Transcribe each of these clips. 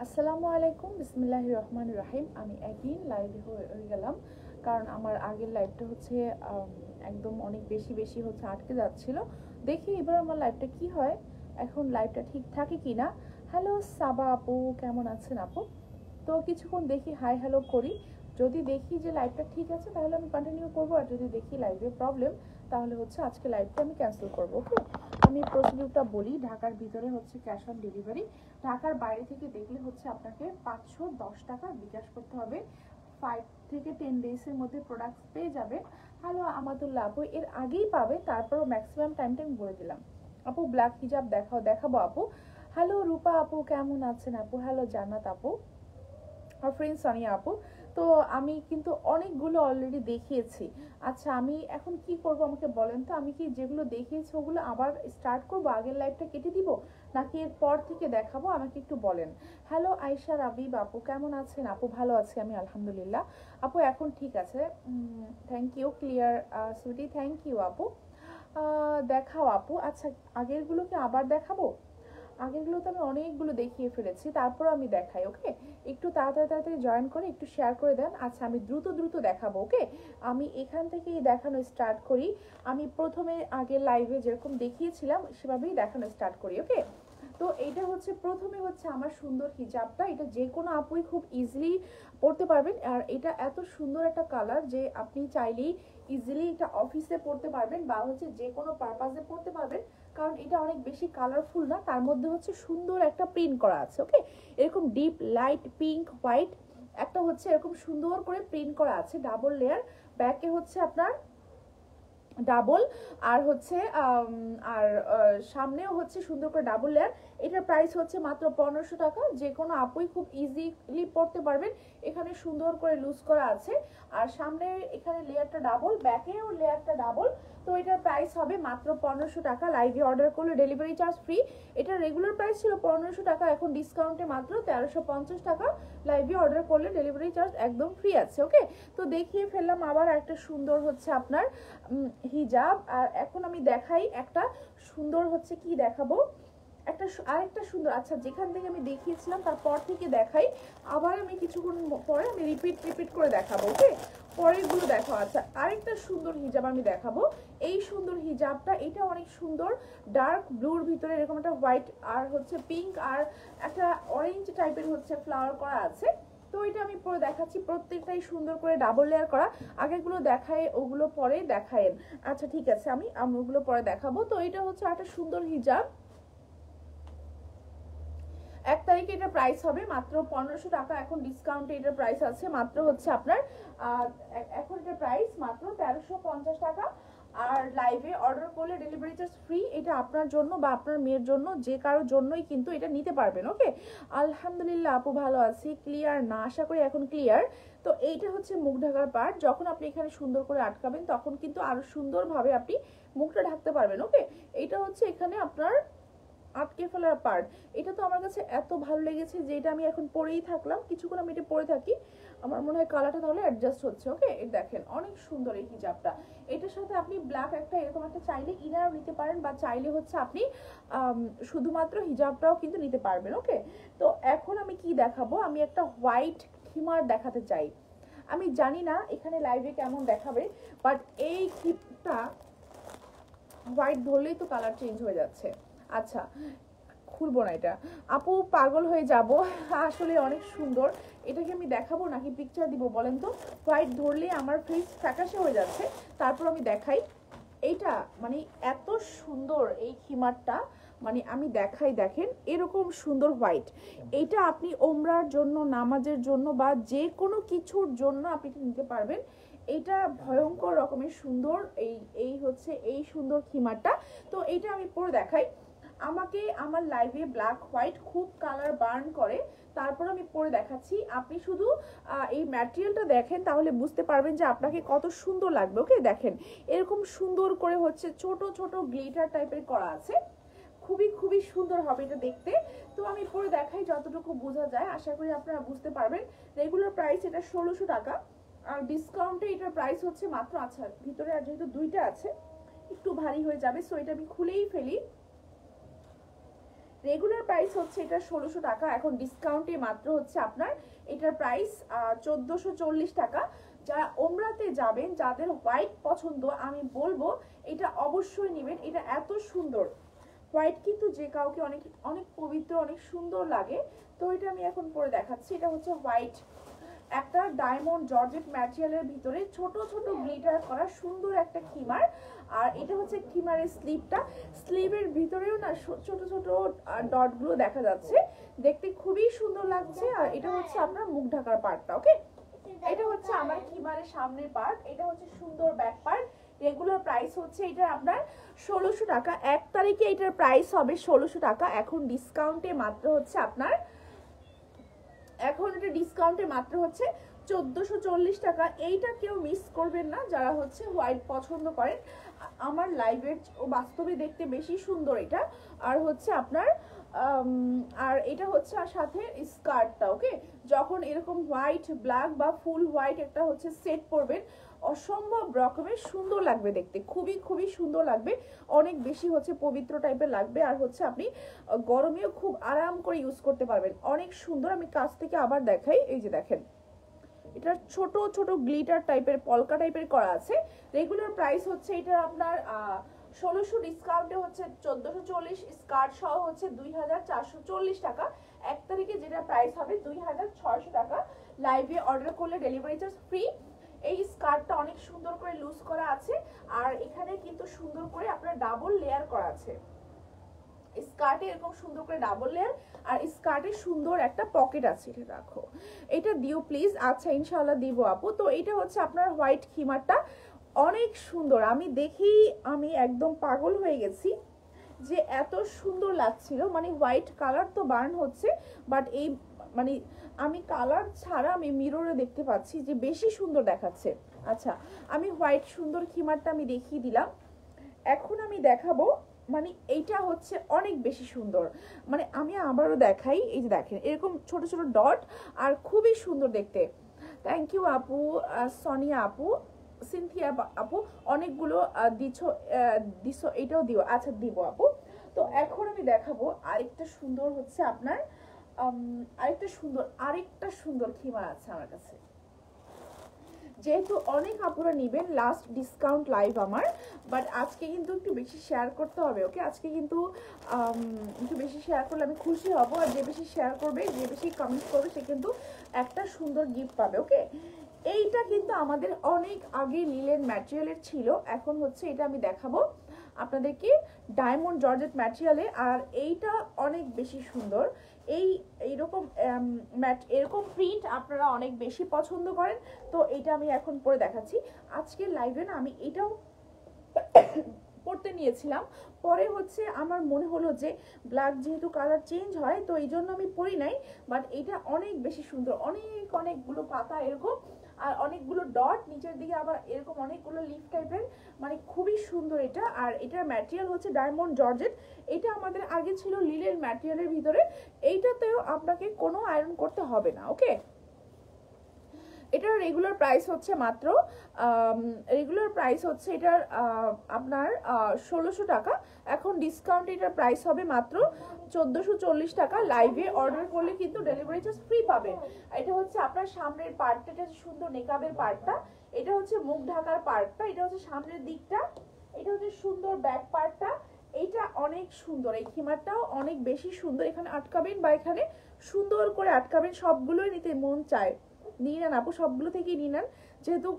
আসসালামু আলাইকুম, বিসমিল্লাহির রহমানির রহিম। আমি একদিন লাইভে হয়ে গেলাম, কারণ আমার আগের লাইভটা হচ্ছে একদম অনেক বেশি হচ্ছে আটকে যাচ্ছিল। দেখি এবার আমার লাইভটা কি হয়, এখন লাইভটা ঠিক থাকে কি না। হ্যালো সাবা আপু, কেমন আছেন আপু? তো কিছুক্ষণ দেখি হাই হ্যালো করি, যদি দেখি যে লাইভটা ঠিক আছে তাহলে আমি কন্টিনিউ করবো, আর যদি দেখি লাইভে প্রবলেম তাহলে হচ্ছে আজকে লাইভটা আমি ক্যান্সেল করবো। ওকে, আমি প্রসিডিউরটা বলি। ঢাকার ভিতরে হচ্ছে ক্যাশ অন ডেলিভারি, ঢাকার বাইরে থেকে দেখলে হচ্ছে আপনাকে 510 টাকা বিকাশ করতে হবে। 5 থেকে 10 ডেজের মধ্যে প্রোডাক্ট পেয়ে যাবে। হ্যালো আমাদুল্লাহ আপু, এর আগেই পাবে, তারপরও ম্যাক্সিমাম টাইমটা আমি বলে দিলাম। আপু ব্ল্যাক হিজাব দেখাবো আপু। হ্যালো রূপা আপু, কেমন আছেন আপু? হ্যালো জান্নাত আপু, আর ফ্রেন্ড সানিয়া আপু। তো আমি কিন্তু অনেকগুলো অলরেডি দেখিয়েছি। আচ্ছা, আমি এখন কি করব আমাকে বলেন তো, আমি কি যেগুলো দেখিয়েছি ওগুলো আবার স্টার্ট করব, আগের লাইভটা কেটে দিব, নাকি এর পর থেকে দেখাবো? আমাকে একটু বলেন। হ্যালো আয়শা রাবিব আপু, কেমন আছেন আপু? ভালো আছি আমি, আলহামদুলিল্লাহ আপু। এখন ঠিক আছে, thank you. Clear sweetie, thank you আপু। দেখাও আপু। আচ্ছা, আগেরগুলোকে আবার দেখাবো? আগেরগুলো তো আমি অনেকগুলো দেখিয়ে ফেলেছি, তারপর আমি দেখাই। ওকে, একটু তাড়াতাড়ি জয়েন করে একটু শেয়ার করে দেন। আচ্ছা, আমি দ্রুত দেখাবো। ওকে, আমি এখান থেকেই দেখানো স্টার্ট করি। আমি প্রথমে আগের লাইভে যেরকম দেখিয়েছিলাম সেভাবেই দেখানো স্টার্ট করি। ওকে, তো এইটা হচ্ছে প্রথমে হচ্ছে আমার সুন্দর হিজাবটা। এটা যে কোনো আপুই খুব ইজিলি পরতে পারবেন, আর এটা এত সুন্দর একটা কালার যে আপনি চাইলেই ইজিলি এটা অফিসে পরতে পারবেন, বা হচ্ছে যে কোনো পারপাসে পরতে পারবেন, কারণ এটা অনেক বেশি কালারফুল না, তার মধ্যে হচ্ছে সুন্দর একটা প্রিন্ট করা আছে। ওকে, এরকম ডিপ লাইট পিঙ্ক হোয়াইট একটা হচ্ছে এরকম সুন্দর করে প্রিন্ট করা আছে, ডাবল লেয়ার। ব্যাকে হচ্ছে আপনার ডাবল, আর হচ্ছে আর সামনেও হচ্ছে সুন্দর করে ডাবল লেয়ার। এটার প্রাইস হচ্ছে মাত্র 1500 টাকা। যে কোনো আপুই খুব ইজিলি পড়তে পারবেন। এখানে সুন্দর করে লুজ করা আছে, আর সামনে এখানে লেয়ারটা ডাবল, ব্যাকেও লেয়ারটা ডাবল। তো এটার প্রাইস হবে মাত্র 1500 টাকা। লাইভে অর্ডার করলে ডেলিভারি চার্জ ফ্রি। এটা রেগুলার প্রাইস ছিল 1500 টাকা, এখন ডিসকাউন্টে মাত্র 1350 টাকা। লাইভে অর্ডার করলে ডেলিভারি চার্জ একদম ফ্রি আছে। ওকে, তো দেখিয়ে ফেললাম আবার একটা সুন্দর হচ্ছে আপনার হিজাব। আর এখন আমি দেখাই একটা সুন্দর হচ্ছে, কি দেখাবো, আরেকটা সুন্দর। আচ্ছা, যেখান থেকে আমি দেখিয়েছিলাম তারপর থেকে দেখাই, আবার আমি কিছুক্ষণ পরে আমি রিপিট করে দেখাবো। ওকে, পরেরগুলো দেখো। আচ্ছা, আরেকটা সুন্দর হিজাব আমি দেখাবো। এই সুন্দর হিজাবটা, এটা অনেক সুন্দর, ডার্ক ব্লুর ভিতরে এরকম একটা হোয়াইট আর হচ্ছে পিঙ্ক আর একটা অরেঞ্জ টাইপের হচ্ছে ফ্লাওয়ার করা আছে। তো এটা আমি পরে দেখাচ্ছি, প্রত্যেকটাই সুন্দর করে ডাবল লেয়ার করা। আগেগুলো দেখায়, ওগুলো পরে দেখায়েন। আচ্ছা ঠিক আছে, আমি ওগুলো পরে দেখাবো। তো এটা হচ্ছে একটা সুন্দর হিজাব। 1 তারিখে এটা প্রাইস হবে মাত্র 1500 টাকা। এখন ডিসকাউন্টে এটার প্রাইস আছে মাত্র হচ্ছে আপনার এখন এটার প্রাইস মাত্র 1350 টাকা। আর লাইভে অর্ডার করলে ডেলিভারি চার্জ ফ্রি। এটা আপনার জন্য বা আপনার মেয়ের জন্য, যে কারোর জন্যই কিন্তু এটা নিতে পারবেন। ওকে, আলহামদুলিল্লাহ আপু, ভালো আছি। ক্লিয়ার না? আশা করি এখন ক্লিয়ার। তো এইটা হচ্ছে মুখ ঢাকার পার্ট। যখন আপনি এখানে সুন্দর করে আটকাবেন তখন কিন্তু আরো সুন্দরভাবে আপনি মুখটা ঢাকতে পারবেন। ওকে, এইটা হচ্ছে এখানে আপনার আটকে ফেলার পার্ট। এটা তো আমার কাছে এত ভালো লেগেছে যে এটা আমি এখন পরেই থাকলাম, কিছুক্ষণ আমি এটা পরে থাকি, আমার মনে হয় কালারটা তাহলে অ্যাডজাস্ট হচ্ছে। ওকে, এই দেখেন অনেক সুন্দর এই হিজাবটা। এটার সাথে আপনি ব্ল্যাক একটা এরকম একটা চাইলে ইনারও নিতে পারেন, বা চাইলে হচ্ছে আপনি শুধুমাত্র হিজাবটাও কিন্তু নিতে পারবেন। ওকে, তো এখন আমি কি দেখাবো, আমি একটা হোয়াইট খিমার দেখাতে চাই। আমি জানি না এখানে লাইভে কেমন দেখাবে, বাট এই খিপটা হোয়াইট ধরলেই তো কালার চেঞ্জ হয়ে যাচ্ছে। আচ্ছা, খুলবো না এটা আপু, পাগল হয়ে যাব। আসলে অনেক সুন্দর। এটাকে আমি দেখাবো নাকি পিকচার দিব বলেন তো? হোয়াইট ধরলে আমার ফেস ফ্যাকাশে হয়ে যাচ্ছে, তারপর আমি দেখাই। এইটা মানে এত সুন্দর এই খিমারটা, মানে আমি দেখাই, দেখেন এরকম সুন্দর হোয়াইট। এইটা আপনি ওমরার জন্য, নামাজের জন্য, বা যে কোনো কিছুর জন্য আপনি নিতে পারবেন। এটা ভয়ঙ্কর রকমের সুন্দর, এই হচ্ছে এই সুন্দর খিমারটা। তো এইটা আমি পরে দেখাই। আমাকে আমার লাইভে ব্ল্যাক হোয়াইট খুব কালার বার্ন করে, তারপর আমি পরে দেখাচ্ছি। আপনি শুধু এই ম্যাটেরিয়ালটা দেখেন, তাহলে বুঝতে পারবেন যে আপনাকে কত সুন্দর লাগবে। ওকে, দেখেন এরকম সুন্দর করে হচ্ছে ছোট ছোট গ্লিটার টাইপের করা আছে, খুবই সুন্দর হবে এটা দেখতে। তো আমি পরে দেখাই যতটুকু বোঝা যায়, আশা করি আপনারা বুঝতে পারবেন। রেগুলার প্রাইস এটা 1600 টাকা, আর ডিসকাউন্টে এটার প্রাইস হচ্ছে মাত্র, আচ্ছা ভিতরে আর যেহেতু দুইটা আছে একটু ভারী হয়ে যাবে, সো এটা আমি খুলেই ফেলি। রেগুলার প্রাইস হচ্ছে এটা 1600 টাকা, এখন ডিসকাউন্টে মাত্র হচ্ছে আপনার এটার প্রাইস 1440 টাকা। যারা ওমরাতে যাবেন, যাদের হোয়াইট পছন্দ, আমি বলবো এটা অবশ্যই নেবেন। এটা এত সুন্দর হোয়াইট, কিন্তু যে কাউকে অনেক অনেক পবিত্র, অনেক সুন্দর লাগে। তো এটা আমি এখন পরে দেখাচ্ছি। এটা হচ্ছে হোয়াইট, একটা ডায়মন্ড জর্জেট ম্যাটেরিয়ালের ভিতরে ছোট ছোট গ্লিটার করা সুন্দর একটা খিমার। আর এটা হচ্ছে খিমারের স্লিভটা, স্লিভের ভিতরেও না ছোট ছোট ডটগুলো দেখা যাচ্ছে, দেখতে খুবই সুন্দর লাগছে। আর এটা হচ্ছে আপনার মুখ ঢাকার পার্টটা। ওকে, এটা হচ্ছে আমার খিমারের সামনের পার্ট, এটা হচ্ছে সুন্দর ব্যাক পার্ট। রেগুলার প্রাইস হচ্ছে এটা আপনার 1600 টাকা। 1 তারিখে এটার প্রাইস হবে 1600 টাকা, এখন ডিসকাউন্টে মাত্র হচ্ছে আপনার, এখন এটা ডিসকাউন্টে মাত্র হচ্ছে 1440 টাকা। এইটা কেউ মিস করবেন না যারা হচ্ছে হোয়াইট পছন্দ করেন। আমার লাইভের বাস্তবে দেখতে বেশি সুন্দর এটা। আর হচ্ছে আপনার আর এটা হচ্ছে সাথে স্কার্টটা। ওকে, যখন এরকম হোয়াইট ব্ল্যাক বা ফুল হোয়াইট একটা হচ্ছে সেট পরবেন, অসম্ভব রকমের সুন্দর লাগবে দেখতে, খুবই খুবই সুন্দর লাগবে, অনেক বেশি হচ্ছে পবিত্র টাইপের লাগবে। আর হচ্ছে আপনি গরমেও খুব আরাম করে ইউজ করতে পারবেন, অনেক সুন্দর। আমি কাছ থেকে আবার দেখাই, এই যে দেখেন, এটা ছোট ছোট গ্লিটার টাইপের পলকা টাইপের করা আছে। রেগুলার প্রাইস হচ্ছে এটা আপনার 1600, ডিসকাউন্টে হচ্ছে 1440, স্কার্ট সহ হচ্ছে 2440 টাকা। 1 তারিখে যেটা প্রাইস হবে 2600 টাকা। লাইভে অর্ডার করলে ডেলিভারি চার্জ ফ্রি। এই স্কার্টটা অনেক সুন্দর করে লুজ করা আছে, আর এখানে কিন্তু সুন্দর করে আপনার ডাবল লেয়ার করা আছে। স্কার্টে এরকম সুন্দর করে ডাবল লেয়ার, আর স্কার্টে সুন্দর একটা পকেট আছে। এটা রাখো, এটা দিও প্লিজ। আচ্ছা, ইনশাআল্লাহ দিব আপু। তো এটা হচ্ছে আপনার হোয়াইট খিমারটা, অনেক সুন্দর। আমি দেখেই আমি একদম পাগল হয়ে গেছি যে এত সুন্দর লাগছিল। মানে হোয়াইট কালার তো বার্ন হচ্ছে, বাট এই মানে আমি কালার ছাড়া আমি মিররে দেখতে পাচ্ছি যে বেশি সুন্দর দেখাচ্ছে। আচ্ছা, আমি হোয়াইট সুন্দর খিমারটা আমি দেখিয়ে দিলাম। এখন আমি দেখাবো, মানে এইটা হচ্ছে অনেক বেশি সুন্দর। মানে আমি আবারও দেখাই, এই যে দেখেন এরকম ছোট ছোট ডট, আর খুবই সুন্দর দেখতে। থ্যাংক ইউ আপু, সোনিয়া আপু, সিনথিয়া আপু, অনেকগুলো দিছো, এটাও দিও। আচ্ছা, দিব আপু। তো এখন আমি দেখাবো আরেকটা সুন্দর হচ্ছে আপনার আরেকটা সুন্দর খিমার আছে আমার কাছে। যেহেতু অনেক আপুরা নিবেন, লাস্ট ডিসকাউন্ট লাইভ আমার, বাট আজকে কিন্তু একটু বেশি শেয়ার করতে হবে। ওকে, আজকে কিন্তু একটু বেশি শেয়ার করলে আমি খুশি হব। আর যে বেশি শেয়ার করবে, যে বেশি কমেন্ট করবে, সে কিন্তু একটা সুন্দর গিফট পাবে। ওকে, এইটা কিন্তু আমাদের অনেক আগে লিলেন ম্যাটেরিয়ালের ছিল, এখন হচ্ছে এটা আমি দেখাবো আপনাদেরকে ডায়মন্ড জর্জেট ম্যাটেরিয়ালে। আর এইটা অনেক বেশি সুন্দর। এইরকম এরকম প্রিন্ট আপনারা অনেক বেশি পছন্দ করেন, তো এটা আমি এখন পরে দেখাচ্ছি। আজকের লাইভে না আমি এটাও পড়তে নিয়েছিলাম, পরে হচ্ছে আমার মনে হলো যে ব্ল্যাক যেহেতু কালার চেঞ্জ হয়, তো এই জন্য আমি পরি নাই। বাট এটা অনেক বেশি সুন্দর, অনেকগুলো পাতা এরকম, আর অনেকগুলো ডট নিচের দিকে, আবার এরকম অনেকগুলো লিফ টাইপের, মানে খুবই সুন্দর এটা। আর এটার ম্যাটেরিয়াল হচ্ছে ডায়মন্ড জর্জেট। এটা আমাদের আগে ছিল লিলের ম্যাটেরিয়ালের ভিতরে। এইটাতেও আপনাকে কোনো আয়রন করতে হবে না। ওকে, এটার রেগুলার প্রাইস হচ্ছে মাত্র এটার আপনার 1600 টাকা। এখন ডিসকাউন্ট এটার প্রাইস হবে মাত্র 1440 টাকা। লাইভে অর্ডার করলে কিন্তু ডেলিভারি চার্জ ফ্রি পাবেন। এটা হচ্ছে আপনার সামনের পার্টটা, এটা হচ্ছে সুন্দর নেকাবের পার্টটা, এটা হচ্ছে মুখ ঢাকার পার্টটা, এটা হচ্ছে সামনের দিকটা, এটা হচ্ছে সুন্দর ব্যাক পার্টটা। এইটা অনেক সুন্দর, এই খিমারটাও অনেক বেশি সুন্দর। এখানে আটকাবেন বা এখানে সুন্দর করে আটকাবেন, সবগুলোই নিতে মন চায়। নিয়ে নেন আপু, সবগুলো থেকেই নিয়ে নেন, যেহেতু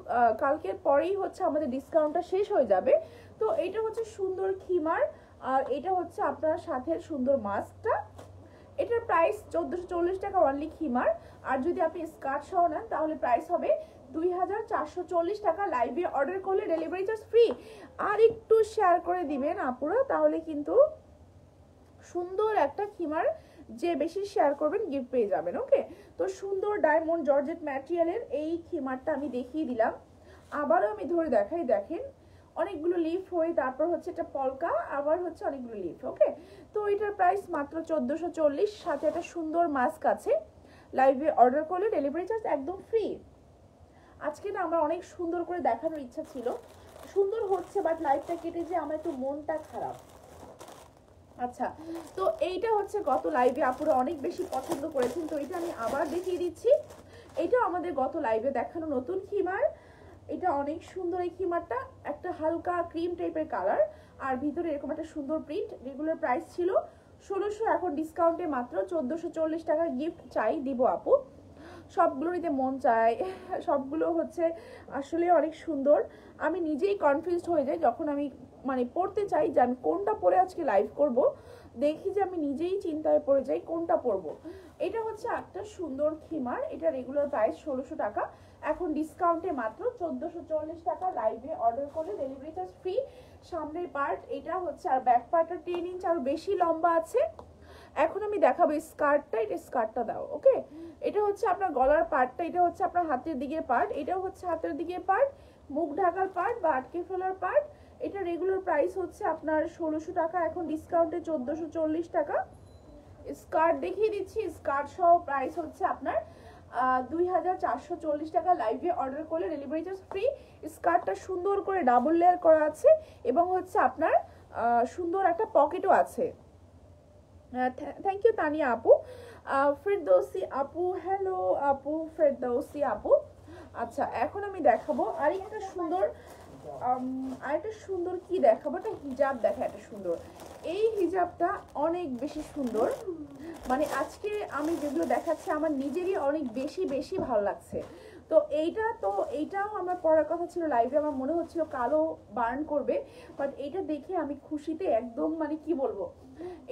কালকের পরেই হচ্ছে আমাদের ডিসকাউন্টটা শেষ হয়ে যাবে। তো এটা হচ্ছে সুন্দর খিমার, আর এটা হচ্ছে আপনার সাথে সুন্দর মাস্কটা। এটার প্রাইস 1440 টাকা অনলি খিমার। আর যদি আপনি স্কার্ট সহ নেন তাহলে প্রাইস হবে 2440 টাকা। লাইভে অর্ডার করলে ডেলিভারি চার্জ ফ্রি। আর একটু শেয়ার করে দিবেন আপুরা, তাহলে কিন্তু সুন্দর একটা খিমার যে বেশি শেয়ার করবেন গিফট পেয়ে যাবেন। ওকে, তো সুন্দর ডায়মন্ড জর্জেট ম্যাটেরিয়ালের এই খিমারটা আমি দেখিয়ে দিলাম। আবারও আমি ধরে দেখাই, দেখেন অনেকগুলো লিফ হয়ে তারপর হচ্ছে এটা পলকা, আবার হচ্ছে অনেকগুলো লিফ। ওকে, তো এটার প্রাইস মাত্র 1440, সাথে একটা সুন্দর মাস্ক আছে। লাইভে অর্ডার করলে ডেলিভারি চার্জ একদম ফ্রি। আজকে না আমার অনেক সুন্দর করে দেখানোর ইচ্ছা ছিল, সুন্দর হচ্ছে, বাট লাইভটা কেটে যে আমার একটু মনটা খারাপ। আচ্ছা, তো এইটা হচ্ছে গত লাইভে আপুরা অনেক বেশি পছন্দ করেছেন, তো এটা আমি আবার দেখিয়ে দিচ্ছি। এটা আমাদের গত লাইভে দেখানো নতুন খিমার। এটা অনেক সুন্দর এই খিমারটা, একটা হালকা ক্রিম টাইপের কালার আর ভিতরে এরকম একটা সুন্দর প্রিন্ট। রেগুলার প্রাইস ছিল 1600, এখন ডিসকাউন্টে মাত্র 1440 টাকার গিফট চাই দিব আপু। সবগুলো নিতে মন চায়, সবগুলো হচ্ছে আসলে অনেক সুন্দর। আমি নিজেই কনফিউজড হয়ে যাই যখন আমি মানে পড়তে চাই যে আমি কোনটা পরে আজকে লাইভ করব, দেখি যে আমি নিজেই চিন্তায় পড়ে যাই কোনটা পরবো। এটা হচ্ছে একটা সুন্দর খিমার, এটা রেগুলার প্রাইস 1600 টাকা, এখন ডিসকাউন্টে মাত্র 1440 টাকা। লাইভে অর্ডার করলে ডেলিভারি চার্জ ফ্রি। সামনের পার্ট এটা হচ্ছে, আর ব্যাক পার্টটা 10 ইঞ্চ আর বেশি লম্বা আছে। এখন আমি দেখাবো স্কার্টটা, এটা স্কার্টটা দাও। ওকে, এটা হচ্ছে আপনার গলার পার্টটা, এটা হচ্ছে আপনার হাতের দিকের পার্ট, এটাও হচ্ছে হাতের দিকের পার্ট, মুখ ঢাকার পার্ট বা আটকে ফেলার পার্ট। এটা রেগুলার প্রাইস হচ্ছে আপনার 1600 টাকা, এখন ডিসকাউন্টে 1440 টাকা। স্কার্ট দেখিয়ে দিচ্ছি, স্কার্ট সহ প্রাইস হচ্ছে আপনার 2440 টাকা। লাইভে অর্ডার করলে ডেলিভারি চার্জ ফ্রি। স্কার্টটা সুন্দর করে ডাবল লেয়ার করা আছে এবং হচ্ছে আপনার সুন্দর একটা পকেটও আছে। থ্যাংক ইউ তানিয়া আপু। ফেরদৌসি আপু, হ্যালো আপু ফেরদৌসি আপু। আচ্ছা, এখন আমি দেখাবো আরেকটা সুন্দর, আরেকটা সুন্দর কি দেখাবো, একটা হিজাব দেখা, একটা সুন্দর। এই হিজাবটা অনেক বেশি সুন্দর, মানে আজকে আমি যেগুলো দেখাচ্ছি আমার নিজেরই অনেক বেশি বেশি ভালো লাগছে। তো এইটাও আমার পড়ার কথা ছিল লাইভে, আমার মনে হচ্ছিল কালো বার্ন করবে, বাট এটা দেখে আমি খুশিতে একদম মানে কি বলবো,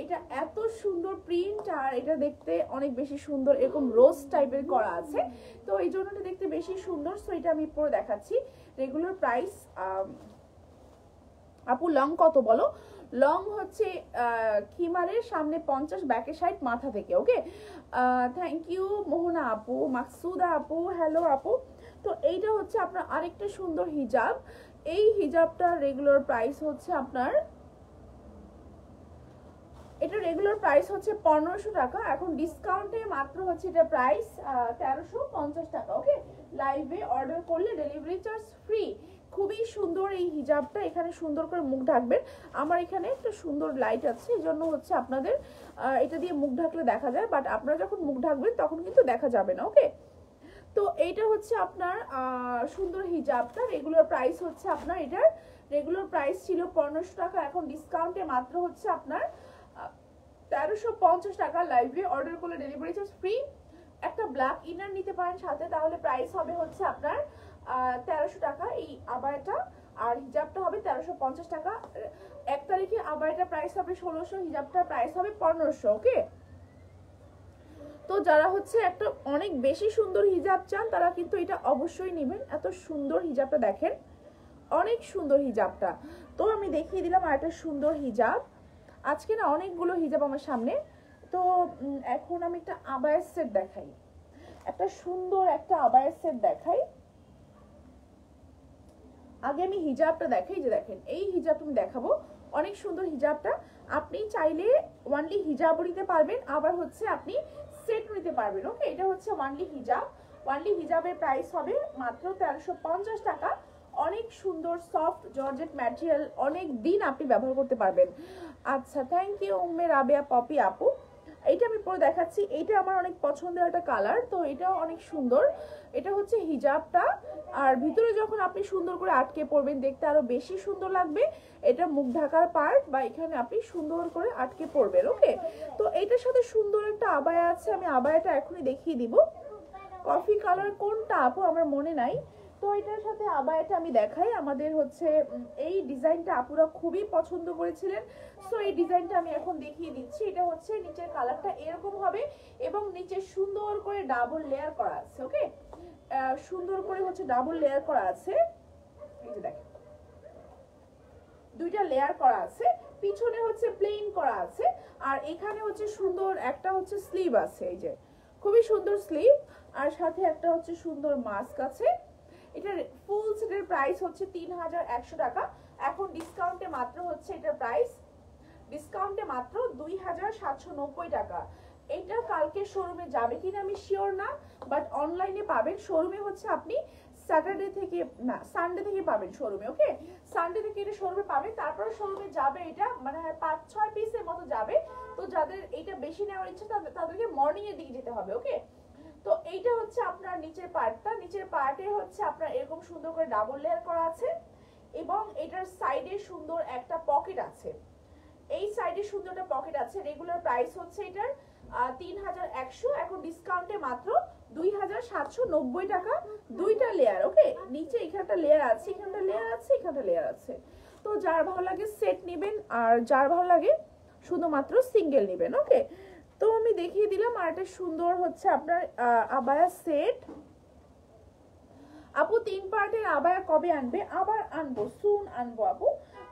এটা এত সুন্দর প্রিন্ট আর এটা দেখতে অনেক বেশি সুন্দর, এরকম রোজ টাইপের করা আছে, তো এই জন্য এটা দেখতে বেশি সুন্দর। সো এটা আমি পরে দেখাচ্ছি। রেগুলার প্রাইস আপু লং কত বলো? লং হচ্ছে খিমারের সামনে 50, ব্যাকে 60, মাথা থেকে। ওকে, থ্যাংক ইউ মোহনা আপু, মাকসুদা আপু, হ্যালো আপু। তো এইটা হচ্ছে আপনার আরেকটা সুন্দর হিজাব। এই হিজাবটার রেগুলার প্রাইস হচ্ছে আপনার, এটা রেগুলার প্রাইস হচ্ছে 1500 টাকা, এখন ডিসকাউন্টে মাত্র হচ্ছে এটা প্রাইস 1350 টাকা। ওকে, লাইভে অর্ডার করলে ডেলিভারি চার্জ ফ্রি। খুবই সুন্দর এই হিজাবটা, এখানে সুন্দর করে মুখ ঢাকবেন। আমার এখানে একটা সুন্দর লাইট আছে, এই জন্য হচ্ছে আপনাদের এটা দিয়ে মুখ ঢাকলে দেখা যায়, বাট আপনারা যখন মুখ ঢাকবেন তখন কিন্তু দেখা যাবে না। ওকে, তো এইটা হচ্ছে আপনার সুন্দর হিজাবটা। রেগুলার প্রাইস হচ্ছে আপনার, এটার রেগুলার প্রাইস ছিল 1500 টাকা, এখন ডিসকাউন্টে মাত্র হচ্ছে আপনার 1350 টাকা। লাইভে অর্ডার করলে ডেলিভারি চার্জ ফ্রি। একটা ব্ল্যাক ইনার নিতে পারেন সাথে, তাহলে প্রাইস হবে হচ্ছে আপনার 1300 টাকা এই আবায়াটা, আর হিজাবটা হবে 1350 টাকা। 1 তারিখে আবায়াটা প্রাইস হবে 1600, হিজাবটা প্রাইস হবে 1500। ওকে, তো যারা হচ্ছে একটা অনেক বেশি সুন্দর হিজাব চান তারা কিন্তু এটা অবশ্যই নেবেন। এত সুন্দর হিজাবটা দেখেন, অনেক সুন্দর হিজাবটা। তো আমি দেখিয়ে দিলাম আর একটা সুন্দর হিজাব। আজকে না অনেকগুলো হিজাব আমার সামনে, তো এখন আমি একটা আবায়ার সেট দেখাই, একটা সুন্দর একটা আবায়ার সেট দেখাই। আগে আমি হিজাবটা দেখাই, যে দেখেন এই হিজাবটা আমি দেখাবো, অনেক সুন্দর হিজাবটা। আপনি চাইলে ওয়ানলি হিজাবও নিতে পারবেন, আবার হচ্ছে আপনি সেট নিতে পারবেন। ওকে, এটা হচ্ছে ওয়ানলি হিজাব। ওয়ানলি হিজাবের প্রাইস হবে মাত্র 1350 টাকা। অনেক সুন্দর সফট জর্জেট ম্যাটেরিয়াল, অনেক দিন আপনি ব্যবহার করতে পারবেন। আচ্ছা, থ্যাংক ইউ উম্মে রাবেয়া পপি আপু। এইটা আমি পরে দেখাচ্ছি, এইটা আমার অনেক পছন্দের একটা কালার, তো এটাও অনেক সুন্দর। এটা হচ্ছে হিজাবটা, আর ভিতরে যখন আপনি সুন্দর করে আটকে পড়বেন দেখতে আরো বেশি সুন্দর লাগবে। এটা মুখ ঢাকার পার্ট, বা এখানে আপনি সুন্দর করে আটকে পড়বেন। ওকে, তো এটার সাথে সুন্দর একটা আবায়া আছে, আমি আবায়াটা এখনই দেখিয়ে দিব। কফি কালার কোনটা আপু আমার মনে নাই, তো এটার সাথে আবায়াটা আমি দেখাই। আমাদের হচ্ছে এই ডিজাইনটা আপুরা খুবই পছন্দ করেছিলেন, সো এই ডিজাইনটা আমি এখন দেখিয়ে দিচ্ছি। এটা হচ্ছে নিচের কালারটা এরকম হবে এবং নিচে সুন্দর করে ডাবল লেয়ার করা আছে। ওকে, সুন্দর করে হচ্ছে ডাবল লেয়ার করা আছে, এই যে দেখেন দুইটা লেয়ার করা আছে, পিছনে হচ্ছে প্লেন করা আছে, আর এখানে হচ্ছে সুন্দর একটা হচ্ছে স্লিভ আছে, এই যে খুবই সুন্দর স্লিভ, আর সাথে একটা হচ্ছে সুন্দর মাস্ক আছে। এটার ফুল সেটের প্রাইস হচ্ছে 3100 টাকা, এখন ডিসকাউন্টে মাত্র হচ্ছে এটার প্রাইস, ডিসকাউন্টে মাত্র 2790 টাকা। এটা কালকে শোরুমে যাবে কিনা আমি শিওর না, বাট অনলাইনে পাবেন। শোরুমে হচ্ছে আপনি স্যাটারডে থেকে না সানডে থেকে পাবেন শোরুমে। ওকে, সানডে থেকে এটা শোরুমে পাবেন, তারপরে শোরুমে যাবে এটা মানে 5-6 পিসের মতো যাবে। তো যাদের এইটা বেশি নেওয়ার ইচ্ছা তাদেরকে মর্নিং এর দিকে যেতে হবে। ওকে, তো এইটা হচ্ছে আপনার নিচের পার্টটা। নিচের পার্টে হচ্ছে আপনার এরকম সুন্দর করে ডাবল লেয়ার করা আছে এবং এটার সাইডে সুন্দর একটা পকেট আছে। এই সাইডে সুন্দর একটা পকেট আছে। রেগুলার প্রাইস হচ্ছে এটার 3100, এখন ডিসকাউন্টে মাত্র 2790 টাকা। দুইটা লেয়ার। ওকে, নিচে এখানটা লেয়ার আছে, এখানটা লেয়ার আছে, এখানটা লেয়ার আছে। তো যার ভালো লাগে সেট নেবেন, আর যার ভালো লাগে শুধুমাত্র সিঙ্গেল নেবেন। ওকে, তো আমি দেখিয়ে দিলাম। আর একটা সুন্দর হচ্ছে আপনার আবায়া সেট। আপু 3 পার্টের আবায়া কবে আনবে? আবার আনবো, সুন আনবো আপু।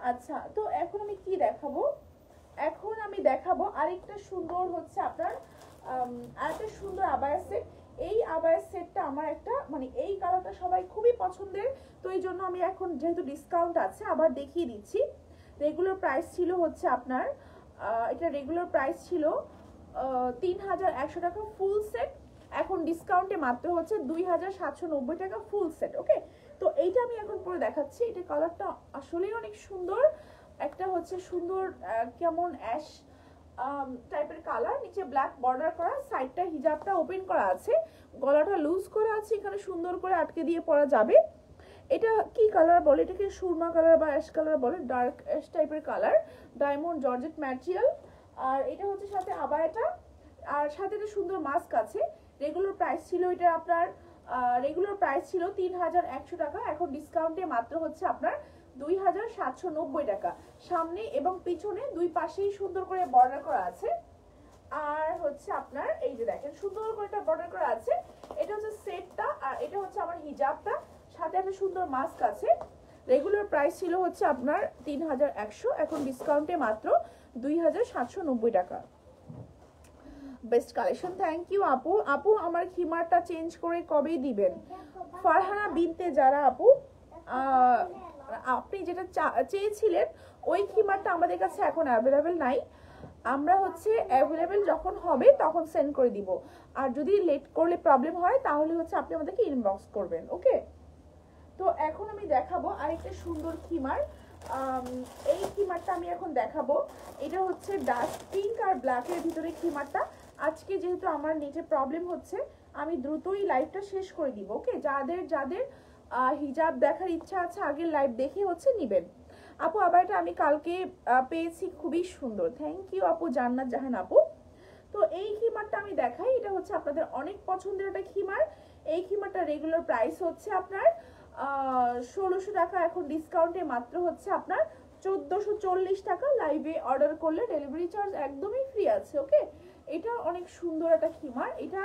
আচ্ছা, তো এখন আমি কি দেখাবো? এখন আমি দেখাবো আরেকটা সুন্দর হচ্ছে আপনার আরেকটা সুন্দর আবায়া সেট। এই আবায়া সেটটা আমার একটা মানে এই কালারটা সবাই খুবই পছন্দের, তো এই জন্য আমি এখন যেহেতু ডিসকাউন্ট আছে আবার দেখিয়ে দিচ্ছি। রেগুলার প্রাইস ছিল হচ্ছে আপনার এটা রেগুলার প্রাইস ছিল 3100 টাকা ফুল সেট, এখন ডিসকাউন্টে মাত্র হচ্ছে 2790 টাকা ফুল সেট। ওকে, তো এইটা আমি এখন পরে দেখাচ্ছি। এটা কালারটা আসলেই অনেক সুন্দর। একটা হচ্ছে সুন্দর কেমন অ্যাশ টাইপের কালার, নিচে ব্ল্যাক বর্ডার করা, সাইডটা হিজাবটা ওপেন করা আছে, গলাটা লুজ করা আছে, এখানে সুন্দর করে আটকে দিয়ে পরা যাবে। এটা কি কালার বলে? এটাকে সুরমা কালার বা অ্যাশ কালার বলে, ডার্ক অ্যাশ টাইপের কালার, ডায়মন্ড জর্জেট ম্যাটেরিয়াল। আর এটা হচ্ছে সাথে আবায়াটা, আর সাথে একটা সুন্দর মাস্ক আছে। রেগুলার প্রাইস ছিল এটা আপনার 3100 টাকা, এখন ডিসকাউন্টে মাত্র হচ্ছে আপনার 2790 টাকা। সামনে এবং পিছনে দুই পাশেই সুন্দর করে বর্ডার করা আছে। আর হচ্ছে আপনার এই যে দেখেন সুন্দর করে একটা বর্ডার করা আছে। এটা হচ্ছে সেটটা, আর এটা হচ্ছে আমার হিজাবটা, সাথে একটা সুন্দর মাস্ক আছে। রেগুলার প্রাইস ছিল হচ্ছে আপনার 3100, এখন ডিসকাউন্টে মাত্র 2790 টাকা। বেস্ট কালেকশন, থ্যাংক ইউ আপু। আপু আমার খিমারটা চেঞ্জ করে কবে দিবেন? ফারহানা বিনতে যারা আপু, আপনি যেটা চেয়েছিলেন ওই খিমারটা আমাদের কাছে এখন অ্যাভেলেবেল নাই। আমরা হচ্ছে অ্যাভেলেবেল যখন হবে তখন সেন্ড করে দিব, আর যদি লেট করলে প্রবলেম হয় তাহলে হচ্ছে আপনি আমাদেরকে ইনবক্স করবেন। ওকে, তো এখন আমি দেখাবো আরেকটা সুন্দর খিমার। এই খিমারটা আমি এখন দেখাবো। এটা হচ্ছে ডার্ক পিঙ্ক আর ব্ল্যাকের ভিতরে খিমারটা। আজকে যেহেতু আমার নেটে প্রবলেম হচ্ছে আমি দ্রুতই লাইভটা শেষ করে দিব। ওকে, যাদের যাদের হিজাব দেখার ইচ্ছা আছে আগের লাইভ দেখে হচ্ছে নিবেন। আপু আবার এটা আমি কালকে পেয়েছি, খুবই সুন্দর, থ্যাংক ইউ আপু জান্নাত জাহান আপু। তো এই খিমারটা আমি দেখাই, এটা হচ্ছে আপনাদের অনেক পছন্দের একটা খিমার। এই খিমারটা রেগুলার প্রাইস হচ্ছে আপনার 1600 টাকা, এখন ডিসকাউন্টে মাত্র হচ্ছে আপনার 1440 টাকা। লাইভে অর্ডার করলে ডেলিভারি চার্জ একদমই ফ্রি আছে। ওকে, এটা অনেক সুন্দর একটা খিমার। এটা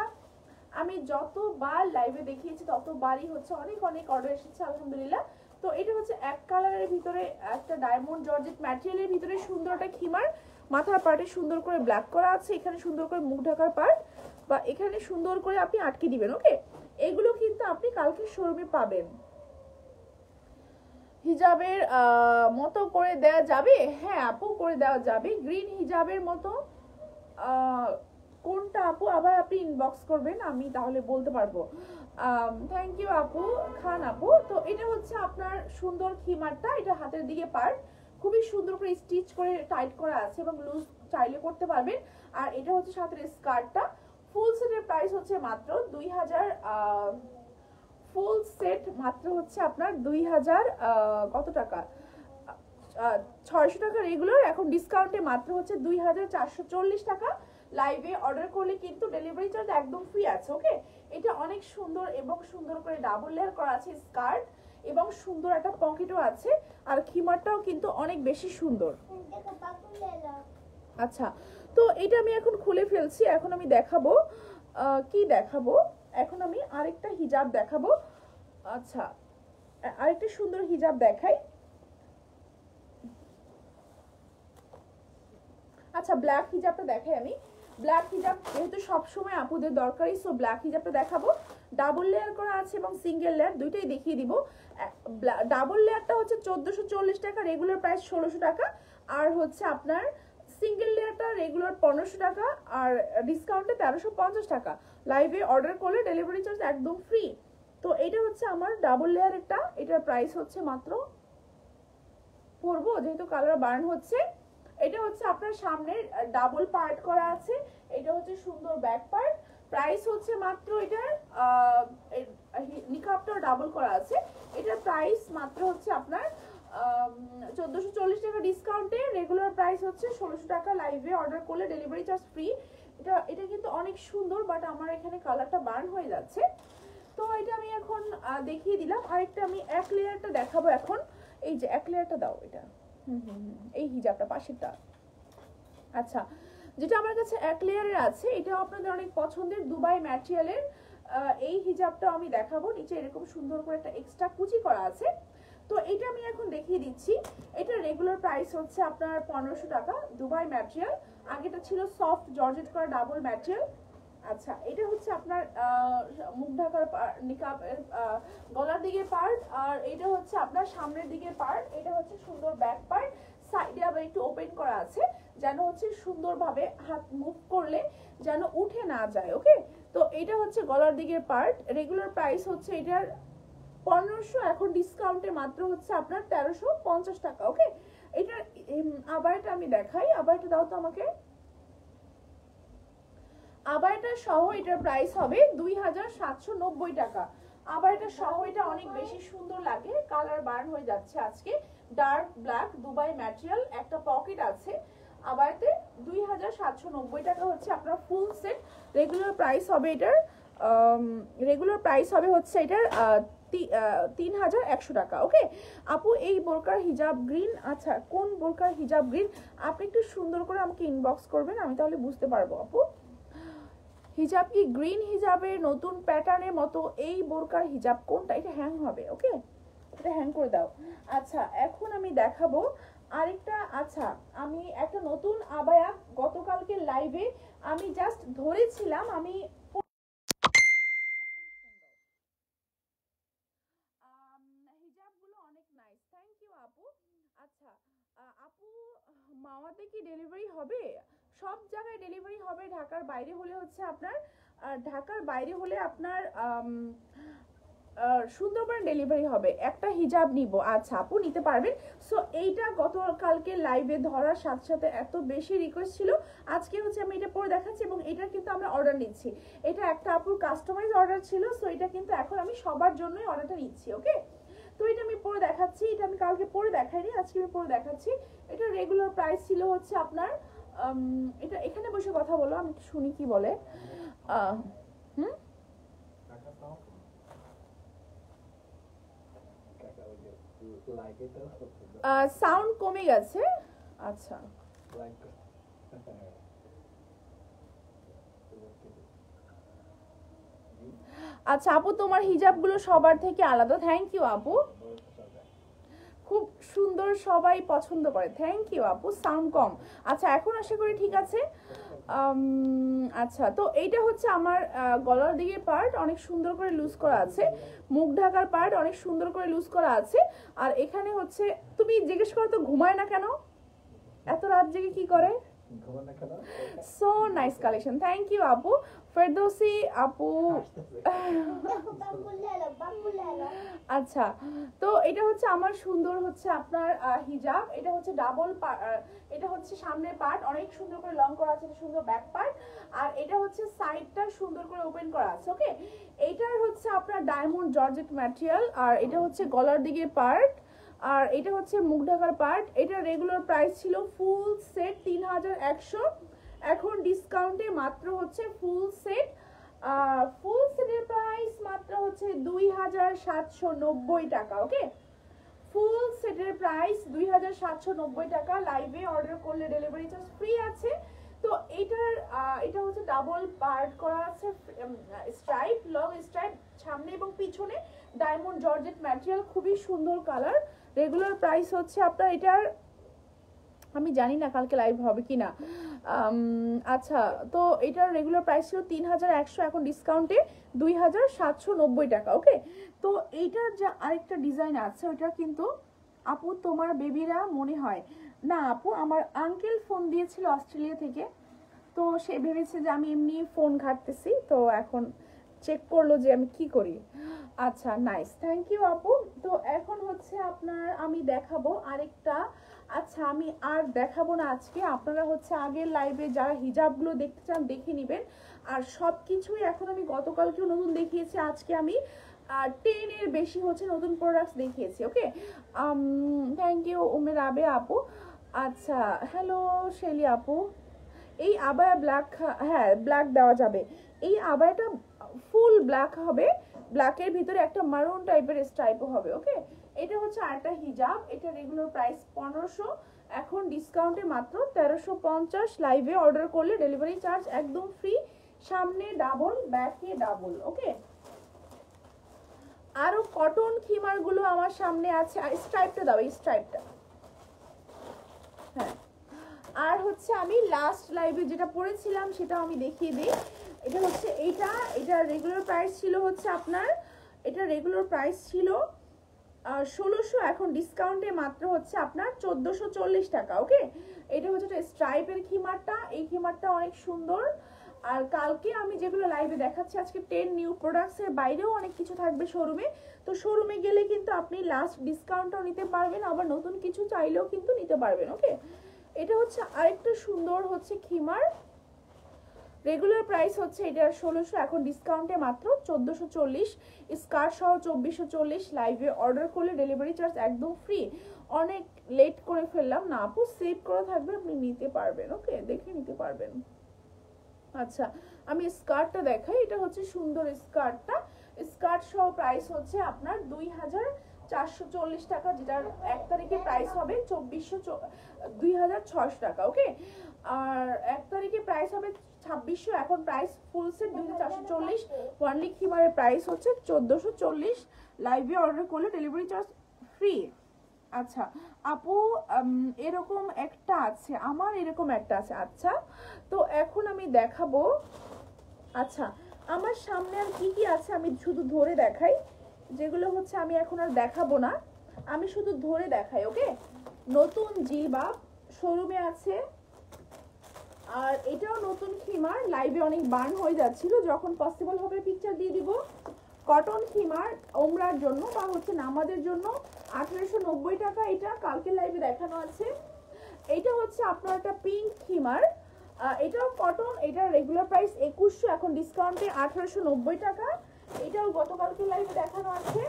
আমি যতবার লাইভে দেখিয়েছি ততবারই হচ্ছে অনেক অনেক অর্ডার এসেছে আলহামদুলিল্লাহ। তো এটা হচ্ছে এক কালারের ভিতরে একটা ডায়মন্ড জর্জেট ম্যাটেরিয়ালের ভিতরে সুন্দর একটা খিমার। মাথার পার্টে সুন্দর করে ব্ল্যাক করা আছে, এখানে সুন্দর করে মুখ ঢাকার পার্ট বা এখানে সুন্দর করে আপনি আটকে দিবেন। ওকে, এগুলো কিন্তু আপনি কালকে শোরুমে পাবেন। হিজাবের মতো করে দেওয়া যাবে? হ্যাঁ আপু, করে দেওয়া যাবে। গ্রিন হিজাবের মতো কোনটা আপু আবার আপনি ইনবক্স করবেন, আমি তাহলে বলতে পারবো। থ্যাংক ইউ আপু খান আপু। তো এটা হচ্ছে আপনার সুন্দর খিমারটা, এটা হাতের দিকে পার্ট, খুবই সুন্দর করে স্টিচ করে টাইট করা আছে এবং লুজ চাইলে করতে পারবেন। আর এটা হচ্ছে সাথে স্কার্টটা। ফুল সেটের প্রাইস হচ্ছে মাত্র 2000, ফুল সেট মাত্র হচ্ছে আপনার 2000 কত টাকা, 600 টাকা রেগুলার, এখন ডিসকাউন্টে মাত্র হচ্ছে 2440 টাকা। লাইভে অর্ডার করলে কিন্তু ডেলিভারি চার্জ একদম ফ্রি আছে। ওকে, এটা অনেক সুন্দর এবং সুন্দর করে ডাবল লেয়ার করা আছে স্কার্ট, এবং সুন্দর একটা পকেটও আছে, আর খিমারটাও কিন্তু অনেক বেশি সুন্দর। আচ্ছা, তো এটা আমি এখন খুলে ফেলছি। এখন আমি দেখাবো কি দেখাবো, এখন আমি আরেকটা হিজাব দেখাবো। আচ্ছা, আরেকটা সুন্দর হিজাব দেখাই। আচ্ছা, ব্ল্যাক হিজাবটা দেখাই আমি। ব্ল্যাক হিজাব যেহেতু সবসময় আপুদের দরকারি, সো ব্ল্যাক হিজাবটা দেখাবো। ডাবল লেয়ার করা আছে এবং সিঙ্গেল লেয়ার দুইটাই দেখিয়ে দিব। ডাবল লেয়ারটা হচ্ছে 1440 টাকা, রেগুলার প্রাইস 1600 টাকা। আর হচ্ছে আপনার সিঙ্গেল লেয়ারটা রেগুলার 1500 টাকা, আর ডিসকাউন্টে 1350 টাকা। লাইভে অর্ডার করলে ডেলিভারি চার্জ একদম ফ্রি। তো এটা হচ্ছে আমার ডাবল লেয়ারেরটা, এটার প্রাইস হচ্ছে মাত্র পরবো যেহেতু কালার বার্ন হচ্ছে। এটা হচ্ছে আপনার সামনের ডাবল পার্ট করা আছে, এটা হচ্ছে সুন্দর ব্যাক পার্ট। প্রাইস হচ্ছে মাত্র এটার নিকাবটা ডাবল করা আছে, এটার প্রাইস মাত্র হচ্ছে আপনার 1440 টাকা ডিসকাউন্টে। রেগুলার প্রাইস হচ্ছে 1600 টাকা। লাইভে অর্ডার করলে ডেলিভারি চার্জ ফ্রি। এটা কিন্তু অনেক সুন্দর, বাট আমার এখানে কালারটা বার্ন হয়ে যাচ্ছে। তো এটা আমি এখন দেখিয়ে দিলাম। আরেকটা আমি এক লেয়ারটা দেখাবো এখন। এই যে এক লেয়ারটা দাও, এটা এই হিজাবটা পাশেরটা। আচ্ছা, যেটা আমার কাছে এক লেয়ারের আছে, এটাও আপনাদের অনেক পছন্দের দুবাই ম্যাটেরিয়ালের এই হিজাবটাও আমি দেখাবো। নিচে এরকম সুন্দর করে একটা এক্সট্রা কুচি করা আছে। তো এটা আমি এখন দেখিয়ে দিচ্ছি। এটা রেগুলার প্রাইস হচ্ছে আপনার 1500 টাকা, দুবাই ম্যাটেরিয়াল। আগেটা ছিল সফট জর্জেট করা ডাবল ম্যাটেরিয়াল। আচ্ছা, এটা হচ্ছে আপনার মুখ ঢাকার নিকাবের গলার দিকের পার্ট, আর এটা হচ্ছে আপনার সামনের দিকের পার্ট। এটা হচ্ছে সুন্দর ব্যাক পার্ট, সাইডে আবার একটু ওপেন করা আছে যেন হচ্ছে সুন্দরভাবে হাত মুভ করলে যেন উঠে না যায়। ওকে, তো এটা হচ্ছে গলার দিকের পার্ট। রেগুলার প্রাইস হচ্ছে এটার 1500, এখন ডিসকাউন্টে মাত্র হচ্ছে আপনার 1350 টাকা। ওকে, এটার আবার এটা আমি দেখাই। আবার এটা দাও তো আমাকে। আবার এটা সহ এটার প্রাইস হবে 2790 টাকা। আবার এটা সহ এটা অনেক বেশি সুন্দর লাগে। কালার বার্ন হয়ে যাচ্ছে আজকে। ডার্ক ব্ল্যাক দুবাই ম্যাটেরিয়াল, একটা পকেট আছে। আবারতে 2790 টাকা হচ্ছে আপনার ফুল সেট। রেগুলার প্রাইস হবে এটার হচ্ছে এটার 3100 টাকা। ওকে আপু, এই বোরকার হিজাব গ্রিন, আচ্ছা কোন বোরকার হিজাব গ্রিন আপনি একটু সুন্দর করে আমাকে ইনবক্স করবেন, আমি তাহলে বুঝতে পারবো। আপু, হিজাব কি গ্রিন হিজাবের নতুন প্যাটার্নের মতো এই বোরকার হিজাব কোনটা? এটা হ্যাং হবে। ওকে, এটা হ্যাং করে দাও। আচ্ছা, এখন আমি দেখাবো আরেকটা। আচ্ছা, আমি একটা নতুন আবায়া গতকালকে লাইভে আমি জাস্ট ধরেছিলাম, আমি হিজাবগুলো অনেক নাইস। থ্যাংক ইউ আপু। আচ্ছা আপু, মাওয়াতে কি ডেলিভারি হবে? সব জায়গায় ডেলিভারি হবে। ঢাকার বাইরে হলে হচ্ছে আপনার সুন্দরবন ডেলিভারি হবে। একটা হিজাব নিব। আচ্ছা আপু, নিতে পারবেন। সো এইটা গতকালকে লাইভে ধরার সাথে সাথে এত বেশি রিকোয়েস্ট ছিল, আজকে হচ্ছে আমি এটা পরে দেখাচ্ছি এবং এটা কিন্তু আমরা অর্ডার নিচ্ছি। এটা একটা আপুর কাস্টমাইজ অর্ডার ছিল, সো এটা কিন্তু এখন আমি সবার জন্যই অর্ডারটা নিচ্ছি। ওকে, তো এটা আমি পরে দেখাচ্ছি। এটা আমি কালকে পরে দেখাইনি, আজকে আমি পরে দেখাচ্ছি। এটা রেগুলার প্রাইস ছিল হচ্ছে আপনার এটা এখানে বসে কথা বলো, আমি শুনি কি বলে। হুম, সাউন্ড কমে গেছে। আচ্ছা, আচ্ছা আপু, তোমার হিজাবগুলো সবার থেকে আলাদা। থ্যাংক ইউ আপু, খুব সুন্দর, সবাই পছন্দ করে। থ্যাংক ইউ আপু। সাউন্ড কম। আচ্ছা, এখন আশা করি ঠিক আছে। আচ্ছা, তো এইটা হচ্ছে আমার গলার দিকে পার্ট, অনেক সুন্দর করে লুজ করা আছে। মুখ ঢাকার পার্ট অনেক সুন্দর করে লুজ করা আছে। আর এখানে হচ্ছে, তুমি জিজ্ঞেস করো তো ঘুমায় না কেন, এত রাত জেগে কি করে? So nice collection. Thank you আপু। ফেরদৌসি আপু, আচ্ছা তো এটা হচ্ছে আমার সুন্দর হচ্ছে আপনার হিজাব। এটা হচ্ছে ডাবল, এটা হচ্ছে সামনের পার্ট অনেক সুন্দর করে লং করা আছে, সুন্দর ব্যাক পার্ট। আর এটা হচ্ছে সাইডটা সুন্দর করে ওপেন করা আছে। ওকে, এইটার হচ্ছে আপনার ডায়মন্ড জর্জেট ম্যাটেরিয়াল। আর এটা হচ্ছে গলার দিকে পার্ট, আর এটা হচ্ছে মুখ ঢাকার পার্ট। এটা রেগুলার প্রাইস ছিল ফুল সেট 3100, এখন ডিসকাউন্টে মাত্র হচ্ছে ফুল সেটের প্রাইস মাত্র হচ্ছে 2790 টাকা। ওকে, ফুল সেটের প্রাইস 2790 টাকা। লাইভে অর্ডার করলে ডেলিভারি চার্জ ফ্রি আছে। তো এটা হচ্ছে ডাবল পার্ট করা আছে, স্ট্রাইপ, লং স্ট্রাইপ সামনে এবং পিছনে, ডায়মন্ড জর্জেট ম্যাটেরিয়াল, খুবই সুন্দর কালার। রেগুলার প্রাইস হচ্ছে আপনার এটার, আমি জানি না কালকে লাইভ হবে কি না। আচ্ছা, তো এটার রেগুলার প্রাইস ছিল 3100, এখন ডিসকাউন্টে 2790 টাকা। ওকে, তো এইটার যা আরেকটা ডিজাইন আছে, ওইটা কিন্তু আপু তোমার বেবিরা মনে হয় না। আপু, আমার আঙ্কেল ফোন দিয়েছিল অস্ট্রেলিয়া থেকে, তো সে ভেবেছে যে আমি এমনি ফোন ঘাটতেছি, তো এখন চেক করলো যে আমি কি করি। আচ্ছা নাইস, থ্যাংক ইউ আপু। তো এখন হচ্ছে আপনার আমি দেখাবো আরেকটা। আচ্ছা আমি আর দেখাবো না আজকে, আপনারা হচ্ছে আগের লাইভে যারা হিজাবগুলো দেখতে চান দেখে নেবেন। আর সব কিছুই এখন আমি গতকালকেও নতুন দেখিয়েছি, আজকে আমি 10 এর বেশি হচ্ছে নতুন প্রোডাক্টস দেখিয়েছি। ওকে, থ্যাংক ইউ উমের আবে আপু। আচ্ছা হ্যালো শেলি আপু। এই আবায়া ব্ল্যাক, হ্যাঁ ব্ল্যাক দেওয়া যাবে। এই আবায়াটা ফুল ব্ল্যাক হবে, ব্ল্যাকের ভিতরে একটা মারুন টাইপের স্ট্রাইপও হবে। ওকে, এটা হচ্ছে আরেকটা হিজাব, এটা রেগুলার প্রাইস 1500, এখন ডিসকাউন্টে মাত্র 1350। লাইভে অর্ডার করলে ডেলিভারি চার্জ একদম ফ্রি, সামনে ডাবল ব্যাকে ডাবল। ওকে, আরো কটন খিমার গুলো আমার সামনে আছে। আর স্ট্রাইপটা দাও, এই স্ট্রাইপটা। হ্যাঁ, আর হচ্ছে আমি লাস্ট লাইভে যেটা পড়েছিলাম সেটা আমি দেখিয়ে দিই। এটা হচ্ছে এটা রেগুলার প্রাইস ছিল হচ্ছে আপনার, এটা রেগুলার প্রাইস ছিল 1600, এখন ডিসকাউন্টে মাত্র হচ্ছে আপনার 1440 টাকা। ওকে, এটা হচ্ছে স্ট্রাইপের খিমারটা, এই খিমারটা অনেক সুন্দর। আর কালকে আমি যেগুলো লাইভে দেখাচ্ছি, আজকে 10 নিউ প্রোডাক্টস এর বাইরেও অনেক কিছু থাকবে শোরুমে। তো শোরুমে গেলে কিন্তু আপনি লাস্ট ডিসকাউন্টও নিতে পারবেন, আবার নতুন কিছু চাইলেও কিন্তু নিতে পারবেন। ওকে, এটা হচ্ছে আরেকটা সুন্দর হচ্ছে খিমার, রেগুলার প্রাইস হচ্ছে এটা 1600, এখন ডিসকাউন্টে মাত্র 1440, স্কার্ট সহ 2440। লাইভে অর্ডার করলে ডেলিভারি চার্জ একদম ফ্রি। অনেক লেট করে ফেললাম না আপু, সেভ করা থাকবে, আপনি নিতে পারবেন। ওকে, দেখে নিতে পারবেন। আচ্ছা আমি স্কার্টটা দেখাই, এটা হচ্ছে সুন্দর স্কার্টটা, স্কার্ট সহ প্রাইস হচ্ছে আপনার 2440 টাকা, যেটার 1 তারিখে প্রাইস হবে 2600 টাকা। ওকে, আর 1 তারিখে প্রাইস হবে 2600, এখন প্রাইস ফুল সেট 2440। ওয়ানলি খিমারের প্রাইস হচ্ছে 1440, লাইভে অর্ডার করলে ডেলিভারি চার্জ ফ্রি। আচ্ছা আপু এরকম একটা আছে, আমার এরকম একটা আছে। আচ্ছা তো এখন আমি দেখাবো। আচ্ছা আমার সামনে আর কি কি আছে আমি শুধু ধরে দেখাই, যেগুলো হচ্ছে আমি এখন আর দেখাবো না, আমি শুধু ধরে দেখাই। ওকে, নতুন জিলবাব শোরুমে আছে, আর এটাও নতুন খিমার, লাইভে অনেক বার্ন হয়ে যাচ্ছিল, যখন পসিবল হবে পিকচার দিয়ে দিব। কটন খিমার ওমরার জন্য বা হচ্ছে নামাজের জন্য 1890 টাকা, এটা কালকে লাইভে দেখানো আছে। এটা হচ্ছে আপনার একটা পিঙ্ক খিমার, এটাও কটন, এটার রেগুলার প্রাইস 2100, এখন ডিসকাউন্টে 1890 টাকা, এটাও গতকালকে লাইভে দেখানো আছে।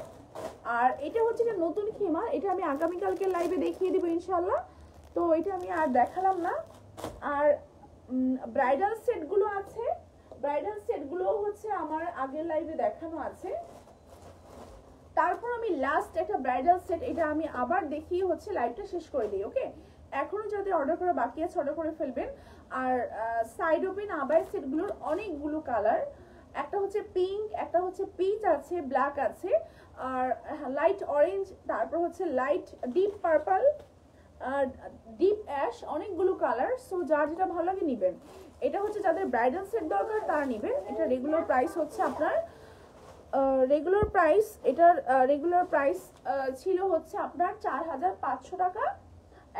আর এটা হচ্ছে যে নতুন খিমার, এটা আমি আগামীকালকে লাইভে দেখিয়ে দিব ইনশাল্লাহ, তো এটা আমি আর দেখালাম না। আর ব্রাইডাল সেটগুলো আছে, ব্রাইডাল সেটগুলো হচ্ছে আমার আগের লাইভে দেখানো আছে। তারপর আমি লাস্ট একটা ব্রাইডাল সেট, এটা আমি আবার দেখিয়ে হচ্ছে লাইভটা শেষ করে দিই। ওকে, এখনো যাদের অর্ডার করা বাকি আছে অর্ডার করে ফেলবেন। আর সাইড ওপেন আবাই সেটগুলোর অনেকগুলো কালার, একটা হচ্ছে পিঙ্ক, একটা হচ্ছে পিচ আছে, ব্ল্যাক আছে, আর লাইট অরেঞ্জ, তারপর হচ্ছে light deep purple, deep ash, অনেকগুলো কালার। সো যার যেটা ভালো লাগে নেবেন। এটা হচ্ছে যাদের ব্রাইডাল সেট দরকার তারা নেবেন। এটা রেগুলার প্রাইস হচ্ছে আপনার রেগুলার প্রাইস, এটার রেগুলার প্রাইস ছিল হচ্ছে আপনার 4500 টাকা।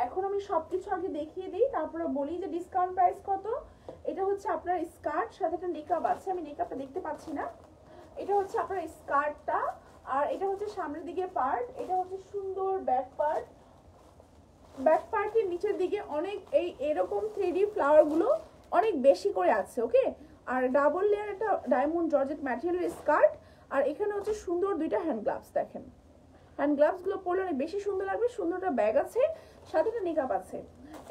এখন আমি সবকিছু আগে দেখিয়ে দিই, তারপরে বলি যে ডিসকাউন্ট প্রাইস কত। এটা হচ্ছে আপনার স্কার্ট, সাথে একটা নেকআপ আছে, আমি নেকআপটা দেখতে পাচ্ছি না। এটা হচ্ছে আপনার স্কার্টটা, আর এটা হচ্ছে সামনের দিকে পার্ট, এটা হচ্ছে সুন্দর ব্যাক পার্ট, ব্যাক পার্টের নিচের দিকে অনেক এরকম 3D ফ্লাওয়ার গুলো অনেক বেশি করে আছে। ওকে, আর ডাবল লেয়ার একটা ডায়মন্ড জর্জেট ম্যাটেরিয়ালের স্কার্ট, আর এখানে হচ্ছে সুন্দর দুইটা হ্যান্ড গ্লাভস, দেখেন হ্যান্ড গ্লাভস গুলো পরলে অনেক বেশি সুন্দর লাগবে। সুন্দরটা ব্যাগ আছে, সাথে একটা মেকআপ আছে।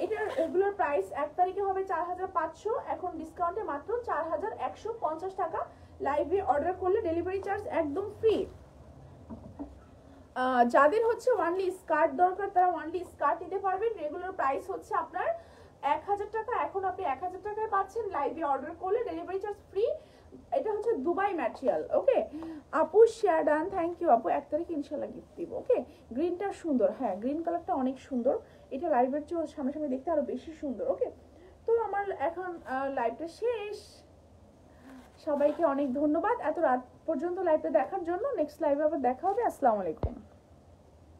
এটার রেগুলার প্রাইস 1 তারিখে হবে 4500, এখন ডিসকাউন্টে মাত্র 4150 টাকা। লাইভে অর্ডার করলে ডেলিভারি চার্জ একদম ফ্রি। যাদের হচ্ছে ওয়ানলি স্কার্ট দরকার তারা ওয়ানলি স্কার্ট নিতে পারবেন। রেগুলার প্রাইস হচ্ছে আপনার 1000 টাকা, এখন আপনি 1000 টাকায় পাচ্ছেন। লাইভে অর্ডার করলে ডেলিভারি চার্জ ফ্রি। এটা হচ্ছে দুবাই ম্যাটেরিয়াল। ওকে আপু শেয়ার ডান, থ্যাংক ইউ আপু। 1 তারিখ ইনশাল্লাহ গিফট দিব। ওকে, গ্রিনটা সুন্দর, হ্যাঁ গ্রিন কালারটা অনেক সুন্দর, এটা লাইভের চেয়ে সামনে দেখতে আরো বেশি সুন্দর। ওকে, তো আমার এখন লাইভটা শেষ। সবাইকে অনেক ধন্যবাদ এত রাত পর্যন্ত লাইভটা দেখার জন্য। নেক্সট লাইভে আবার দেখা হবে। আসসালামু আলাইকুম।